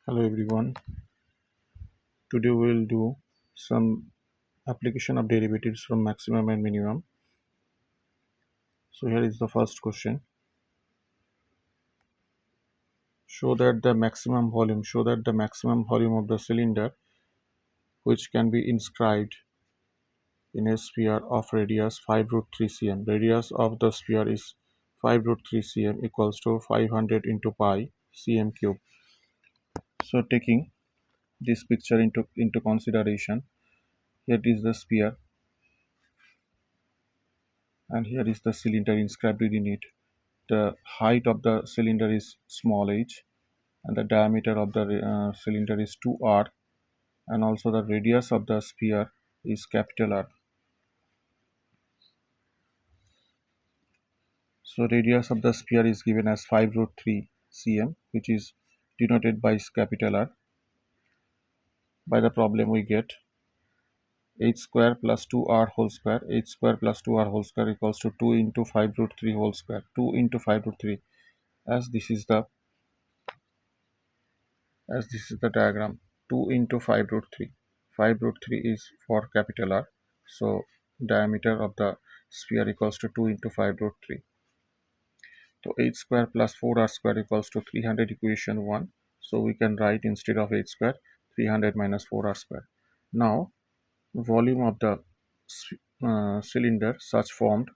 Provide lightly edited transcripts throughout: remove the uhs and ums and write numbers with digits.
Hello everyone. Today we will do some application of derivatives from maximum and minimum. So here is the first question. Show that the maximum volume of the cylinder, which can be inscribed in a sphere of radius 5 root 3 cm. Radius of the sphere is 5 root 3 cm equals to 500 into pi cm cube. So taking this picture into consideration, here is the sphere and here is the cylinder inscribed within it. The height of the cylinder is small h and the diameter of the cylinder is 2r, and also the radius of the sphere is capital R. So radius of the sphere is given as 5 root 3 cm, which is denoted by capital R. By the problem we get h square plus 2r whole square, h square plus 2r whole square equals to 2 into 5 root 3 whole square, 2 into 5 root 3, as this is the diagram. 2 into 5 root 3. 5 root 3 is for capital R. So diameter of the sphere equals to 2 into 5 root 3. So h square plus 4r square equals to 300, equation 1. So we can write, instead of h square, 300 minus 4r square. Now volume of the cylinder such formed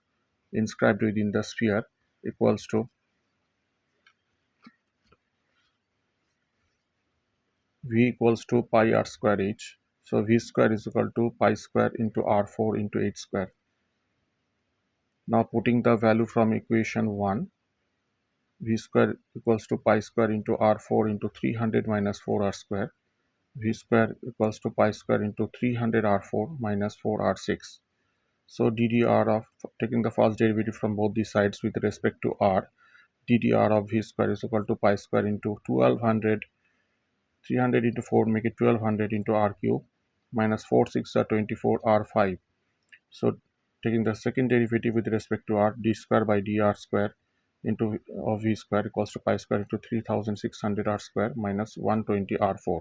inscribed within the sphere equals to V equals to pi r square h. So V square is equal to pi square into r4 into h square. Now putting the value from equation 1, V square equals to pi square into r4 into 300 minus 4r square. V square equals to pi square into 300 r4 minus 4r6. So ddr of, taking the first derivative from both the sides with respect to r, ddr of V square is equal to pi square into 1200, 300 into 4 make it 1200 into r cube, minus 4 6 are 24 r5. So taking the second derivative with respect to r, d square by dr square into of v square equals to pi square into 3600 r square minus 120 r4.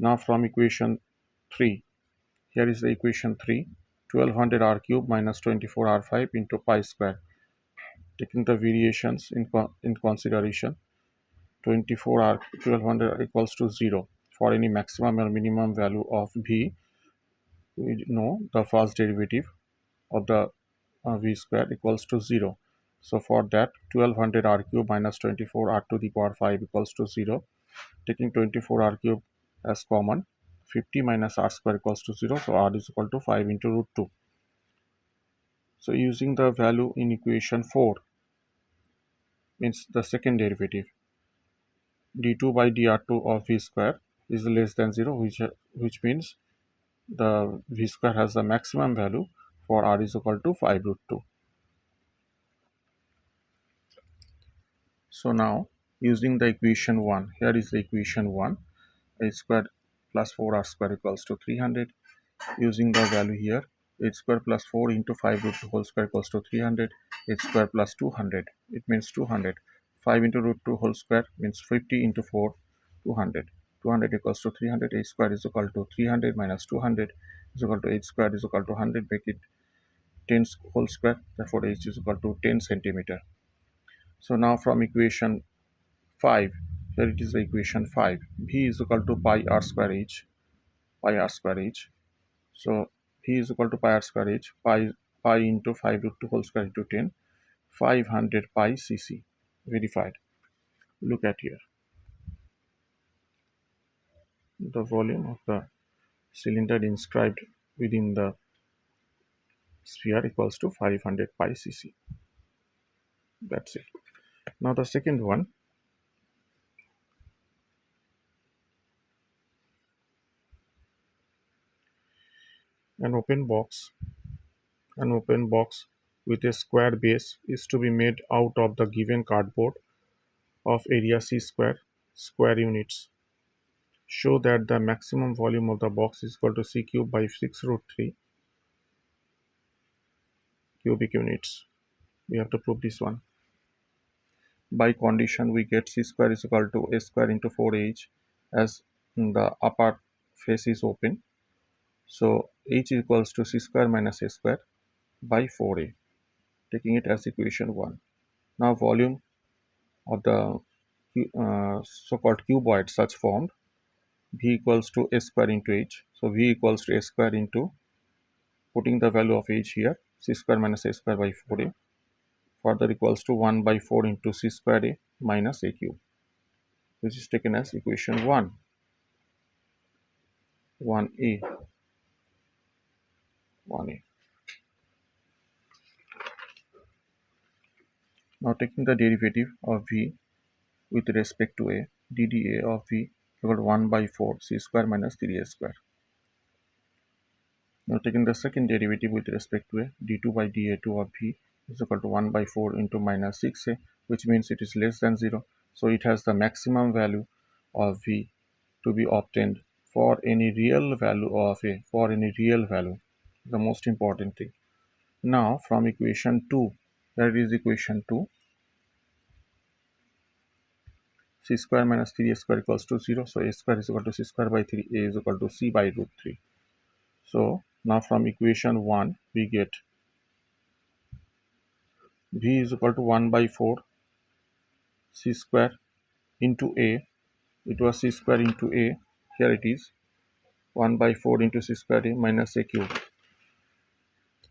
Now from equation 3, here is the equation 3, 1200 r cube minus 24 r5 into pi square. Taking the variations in consideration, 24 r 1200 equals to 0. For any maximum or minimum value of v, we know the first derivative of the v square equals to 0. So for that, 1200 r cube minus 24 r to the power 5 equals to 0. Taking 24 r cube as common, 50 minus r square equals to 0. So r is equal to 5 into root 2. So using the value in equation 4, means the second derivative, d2 by dr2 of v square is less than 0, which means the v square has the maximum value for r is equal to 5 root 2. So now using the equation 1, here is the equation 1, h square plus 4r square equals to 300. Using the value here, h square plus 4 into 5 root 2 whole square equals to 300, h square plus 200, it means 200. 5 into root 2 whole square means 50 into 4, 200. 200 equals to 300, h square is equal to 300 minus 200 is equal to h square is equal to 100, make it 10 whole square, therefore h is equal to 10 centimeter. So now from equation 5, here it is the equation 5, v is equal to pi r square h, pi r square h. So v is equal to pi r square h, pi into 5 root 2 whole square into 10, 500 pi cc, verified. Look at here, the volume of the cylinder inscribed within the sphere equals to 500 pi cc. That's it. Now the second one, an open box with a square base is to be made out of the given cardboard of area c square, square units. Show that the maximum volume of the box is equal to c cube by 6 root 3 cubic units. We have to prove this one. By condition, we get c square is equal to a square into 4h as the upper face is open. So h equals to c square minus a square by 4a, taking it as equation 1. Now volume of the so-called cuboid such formed, v equals to a square into h. So v equals to a square into, putting the value of h here, c square minus a square by 4a, further equals to 1 by 4 into c square a minus a cube, which is taken as equation 1, 1a, 1a. Now taking the derivative of v with respect to a, dda of v equal to 1 by 4 c square minus 3a square. Now taking the second derivative with respect to a, d2 by da2 of v is equal to 1 by 4 into minus 6a, which means it is less than 0. So it has the maximum value of v to be obtained for any real value of a, for any real value, the most important thing. Now from equation 2, that is equation 2, c square minus 3a square equals to 0. So a square is equal to c square by 3, a is equal to c by root 3. So now from equation 1, we get v is equal to 1 by 4 c square into a. It was c square into a. Here it is 1 by 4 into c square a minus a cube.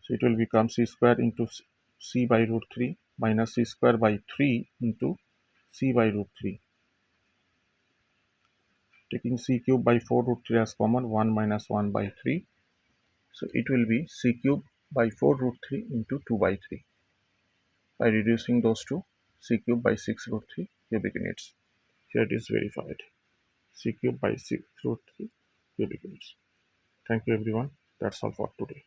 So it will become c square into c by root 3 minus c square by 3 into c by root 3. Taking c cube by 4 root 3 as common, 1 minus 1 by 3. So it will be c cube by 4 root 3 into 2 by 3. By reducing those two, c cube by 6 root 3 cubic units. Here it is verified. C cube by 6 root 3 cubic units. Thank you everyone. That's all for today.